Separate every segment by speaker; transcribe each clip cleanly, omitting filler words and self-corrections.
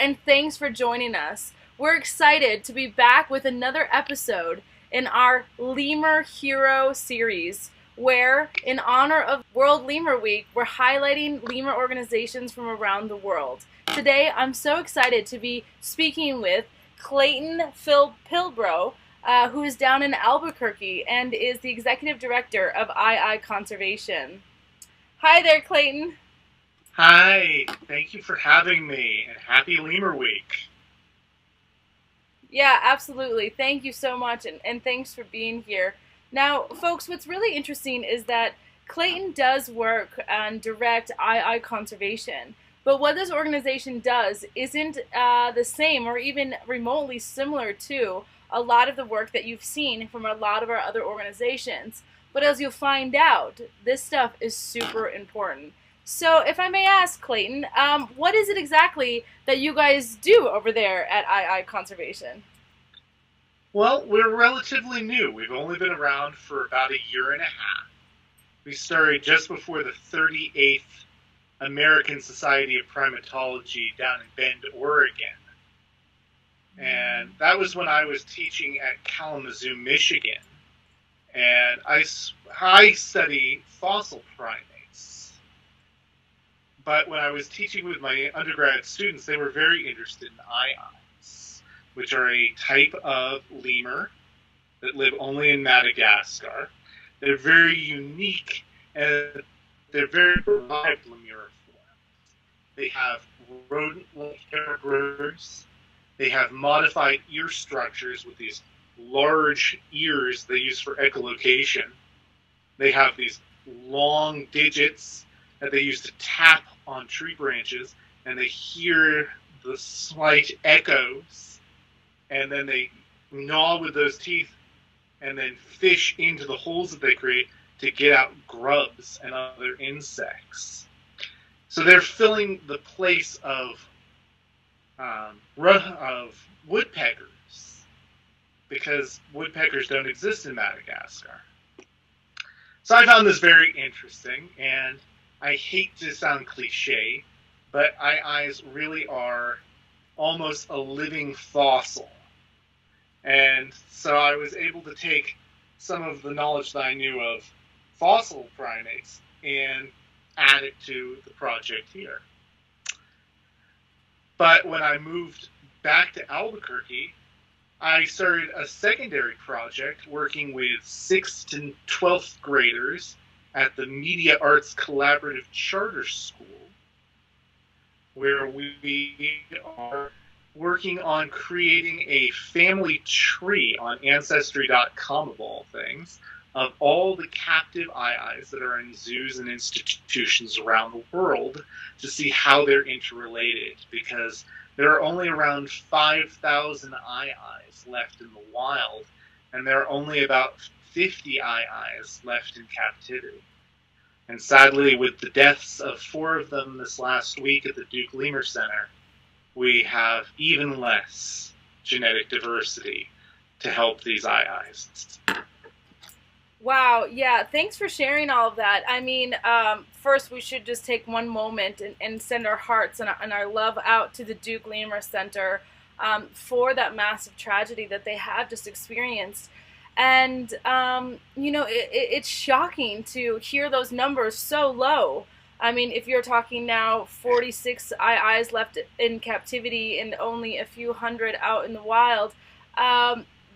Speaker 1: and thanks for joining us. We're excited to be back with another episode in our Lemur Hero series, where, in honor of World Lemur Week, we're highlighting lemur organizations from around the world. Today, I'm so excited to be speaking with Clayton Pilbro, who is down in Albuquerque and is the Executive Director of II Conservation. Hi there, Clayton.
Speaker 2: Hi, thank you for having me, and happy Lemur Week.
Speaker 1: Yeah, absolutely. Thank you so much, and thanks for being here. Now, folks, what's really interesting is that Clayton does work on direct II conservation, but what this organization does isn't the same or even remotely similar to a lot of the work that you've seen from a lot of our other organizations. But as you'll find out, this stuff is super important. So if I may ask, Clayton, what is it exactly that you guys do over there at II Conservation?
Speaker 2: Well, we're relatively new. We've only been around for about a year and a half. We started just before the 38th American Society of Primatology down in Bend, Oregon. And that was when I was teaching at Kalamazoo, Michigan. And I study fossil primates. But when I was teaching with my undergrad students, they were very interested in ii, which are a type of lemur that live only in Madagascar. They're very unique, and they're very derived lemuriform. They have rodent-like hair growers. They have modified ear structures with these large ears they use for echolocation. They have these long digits that they use to tap on tree branches, and they hear the slight echoes, and then they gnaw with those teeth and then fish into the holes that they create to get out grubs and other insects. So they're filling the place of woodpeckers, because woodpeckers don't exist in Madagascar. So I found this very interesting, and I hate to sound cliche, but iis really are almost a living fossil. And so I was able to take some of the knowledge that I knew of fossil primates and add it to the project here. But when I moved back to Albuquerque, I started a secondary project working with 6th to 12th graders at the Media Arts Collaborative Charter School, where we are working on creating a family tree on Ancestry.com, of all things, of all the captive iis that are in zoos and institutions around the world to see how they're interrelated, because there are only around 5,000 iis left in the wild, and there are only about 50 iis left in captivity. And sadly, with the deaths of 4 of them this last week at the Duke Lemur Center, we have even less genetic diversity to help these iis.
Speaker 1: Wow, yeah, thanks for sharing all of that. I mean, first we should just take one moment and send our hearts and our love out to the Duke Lemur Center for that massive tragedy that they have just experienced. And, you know, it's shocking to hear those numbers so low. I mean, if you're talking now 46 iis left in captivity and only a few hundred out in the wild,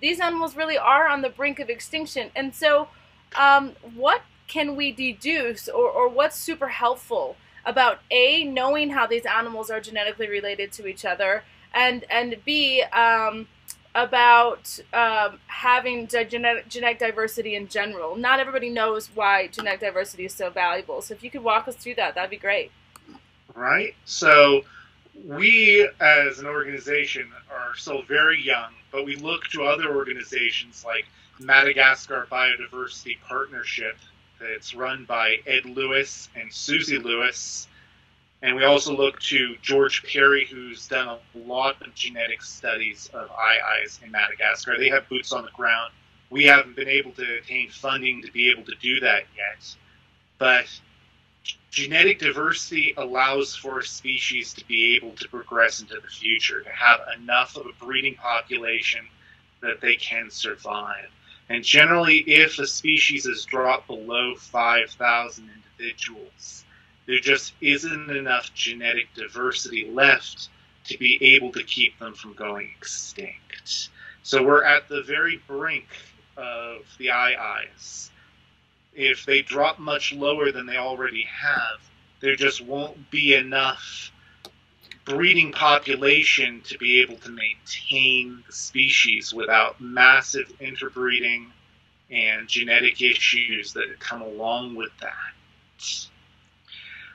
Speaker 1: these animals really are on the brink of extinction. And so what can we deduce, or what's super helpful about A, knowing how these animals are genetically related to each other, and B, about having genetic diversity in general? Not everybody knows why genetic diversity is so valuable. So if you could walk us through that, that'd be great.
Speaker 2: Right? So we, as an organization, are still very young, but we look to other organizations like Madagascar Biodiversity Partnership that's run by Ed Lewis and Susie Lewis. And we also look to George Perry, who's done a lot of genetic studies of iis in Madagascar. They have boots on the ground. We haven't been able to attain funding to be able to do that yet. But genetic diversity allows for a species to be able to progress into the future, to have enough of a breeding population that they can survive. And generally, if a species is dropped below 5,000 individuals, there just isn't enough genetic diversity left to be able to keep them from going extinct. So we're at the very brink of the aye-ayes. If they drop much lower than they already have, there just won't be enough breeding population to be able to maintain the species without massive interbreeding and genetic issues that come along with that.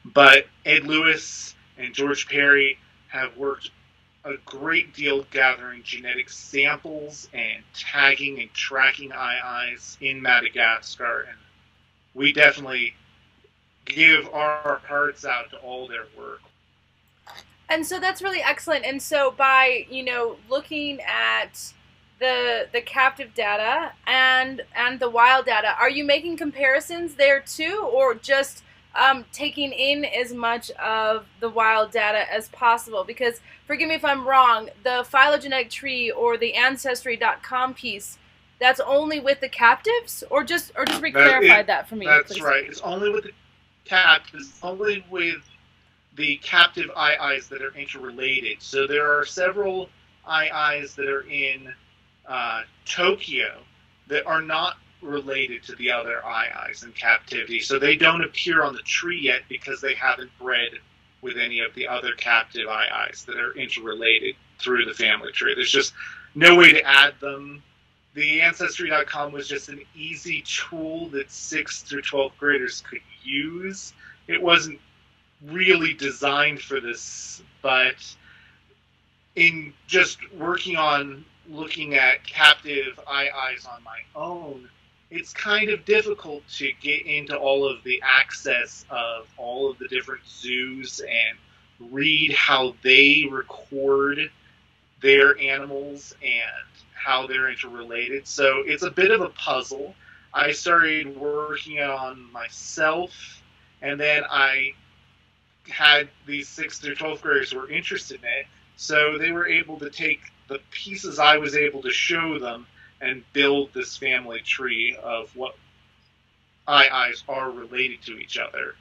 Speaker 2: But Ed Lewis and George Perry have worked a great deal gathering genetic samples and tagging and tracking aye-ayes in Madagascar, and we definitely give our hearts out to all their work.
Speaker 1: And so that's really excellent. And so by, looking at the captive data and the wild data, are you making comparisons there too, or just taking in as much of the wild data as possible? Because, forgive me if I'm wrong, the phylogenetic tree or the ancestry.com piece, that's only with the captives, or just re-clarify that for me.
Speaker 2: That's
Speaker 1: please.
Speaker 2: Right. It's only with the captives, only with the captive aye-ayes that are interrelated. So there are several aye-ayes that are in Tokyo that are not related to the other aye-ayes in captivity. So they don't appear on the tree yet because they haven't bred with any of the other captive aye-ayes that are interrelated through the family tree. There's just no way to add them. The Ancestry.com was just an easy tool that 6th through 12th graders could use. It wasn't really designed for this, but in just working on looking at captive aye-ayes on my own, it's kind of difficult to get into all of the access of all of the different zoos and read how they record their animals and how they're interrelated. So it's a bit of a puzzle. I started working on myself, and then I had these 6th through 12th graders who were interested in it, so they were able to take the pieces I was able to show them and build this family tree of what aye-ayes are related to each other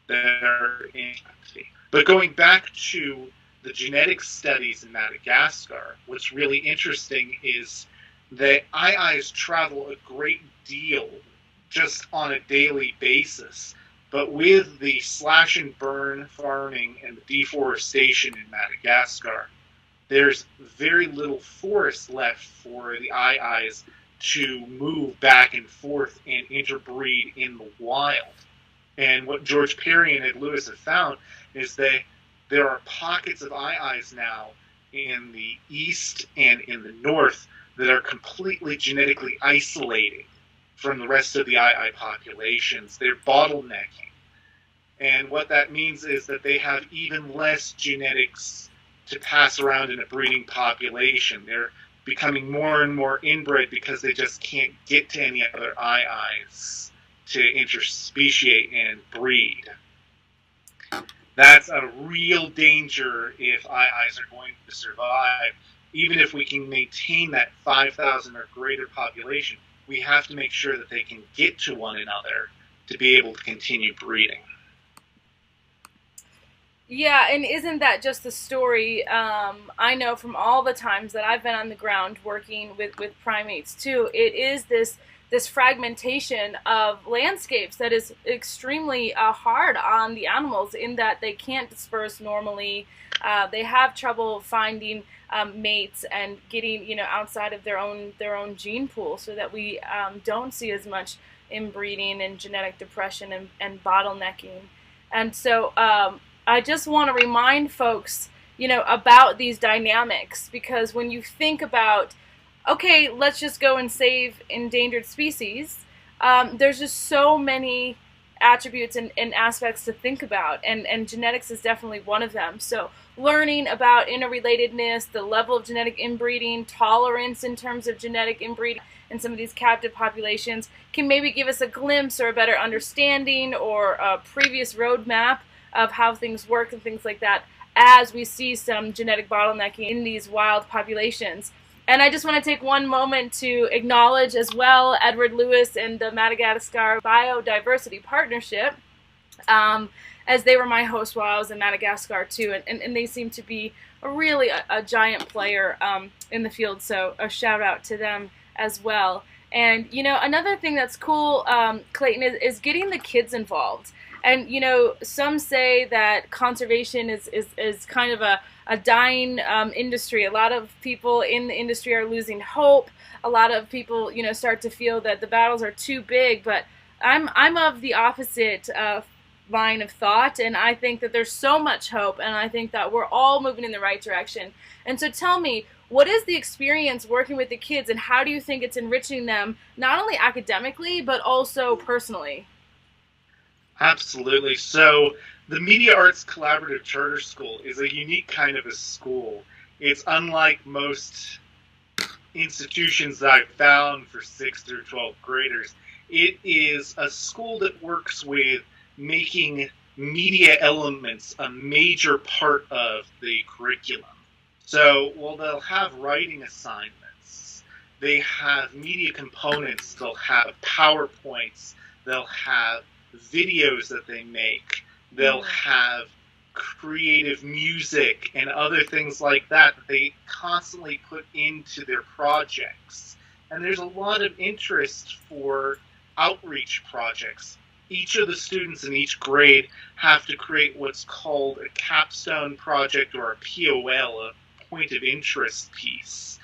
Speaker 2: that are in captivity. But going back to the genetic studies in Madagascar, what's really interesting is that aye-ayes travel a great deal just on a daily basis. But with the slash and burn farming and the deforestation in Madagascar, there's very little forest left for the aye-ayes to move back and forth and interbreed in the wild. And what George Perry and Ed Lewis have found is that there are pockets of aye-ayes now in the east and in the north that are completely genetically isolated from the rest of the aye-aye populations. They're bottlenecking. And what that means is that they have even less genetics to pass around in a breeding population. They're becoming more and more inbred because they just can't get to any other aye-ayes to interspeciate and breed. That's a real danger if aye-ayes are going to survive. Even if we can maintain that 5,000 or greater population, we have to make sure that they can get to one another to be able to continue breeding.
Speaker 1: Yeah, and isn't that just the story? I know from all the times that I've been on the ground working with primates too, it is this fragmentation of landscapes that is extremely hard on the animals in that they can't disperse normally. They have trouble finding mates and getting outside of their own gene pool, so that we don't see as much inbreeding and genetic depression and bottlenecking. And so I just want to remind folks, about these dynamics, because when you think about, okay, let's just go and save endangered species, there's just so many attributes and aspects to think about, and genetics is definitely one of them. So learning about interrelatedness, the level of genetic inbreeding, tolerance in terms of genetic inbreeding in some of these captive populations can maybe give us a glimpse or a better understanding or a previous roadmap of how things work and things like that as we see some genetic bottlenecking in these wild populations. And I just want to take one moment to acknowledge as well Edward Lewis and the Madagascar Biodiversity Partnership, as they were my hosts while I was in Madagascar too, and they seem to be really a giant player in the field, so a shout out to them as well. And you know, another thing that's cool, Clayton, is getting the kids involved. And you know, some say that conservation is kind of a dying industry. A lot of people in the industry are losing hope. A lot of people, you know, start to feel that the battles are too big. But I'm of the opposite line of thought, and I think that there's so much hope, and I think that we're all moving in the right direction. And so tell me, what is the experience working with the kids, and how do you think it's enriching them, not only academically, but also personally?
Speaker 2: Absolutely. So the Media Arts Collaborative Charter School is a unique kind of a school. It's unlike most institutions that I've found for 6th through 12th graders. It is a school that works with making media elements a major part of the curriculum. So while they'll have writing assignments, they have media components, they'll have PowerPoints, they'll have videos that they make, they'll have creative music and other things like that that they constantly put into their projects. And there's a lot of interest for outreach projects. Each of the students in each grade have to create what's called a capstone project, or a POL, a point of interest piece.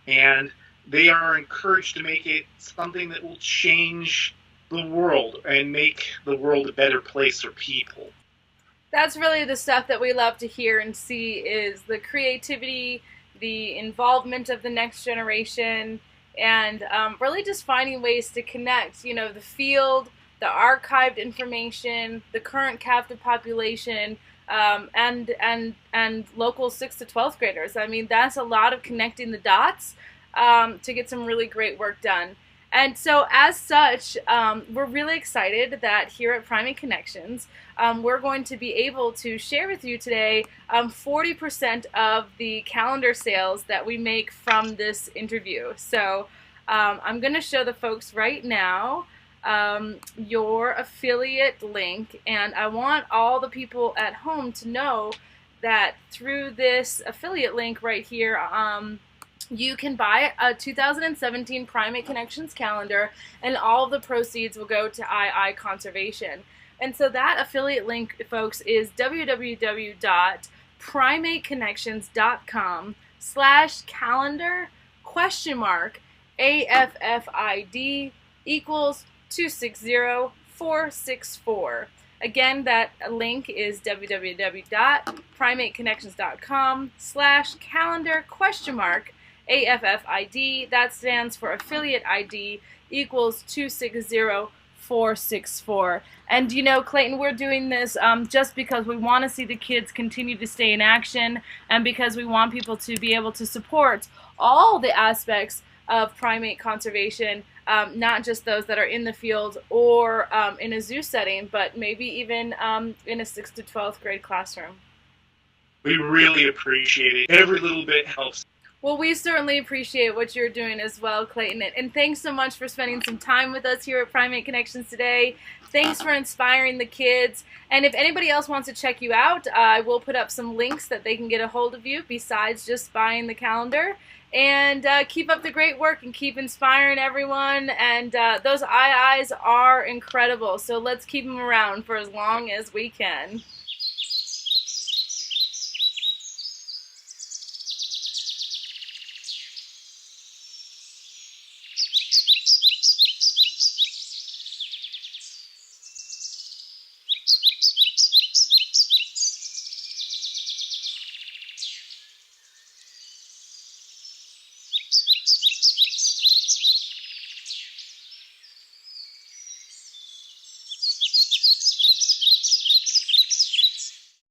Speaker 2: And they are encouraged to make it something that will change the world and make the world a better place for people.
Speaker 1: That's really the stuff that we love to hear and see, is the creativity, the involvement of the next generation, and really just finding ways to connect, you know, the field, the archived information, the current captive population, and local 6th to 12th graders. I mean, that's a lot of connecting the dots to get some really great work done. And so as such, we're really excited that here at Primate Connections, we're going to be able to share with you today 40% of the calendar sales that we make from this interview. So I'm going to show the folks right now your affiliate link, and I want all the people at home to know that through this affiliate link right here, you can buy a 2017 Primate Connections calendar, and all of the proceeds will go to II Conservation. And so that affiliate link, folks, is www.primateconnections.com/calendar?AFFID equals 260464. Again, that link is www.primateconnections.com/calendar?AFFID. That stands for affiliate ID equals 260464. And you know, Clayton, we're doing this just because we want to see the kids continue to stay in action, and because we want people to be able to support all the aspects of primate conservation, not just those that are in the field or in a zoo setting, but maybe even in a 6th to 12th grade classroom.
Speaker 2: We really appreciate it. Every little bit helps.
Speaker 1: Well, we certainly appreciate what you're doing as well, Clayton. And thanks so much for spending some time with us here at Primate Connections today. Thanks for inspiring the kids. And if anybody else wants to check you out, I will put up some links that they can get a hold of you besides just buying the calendar. And keep up the great work and keep inspiring everyone. And those IIs are incredible. So let's keep them around for as long as we can.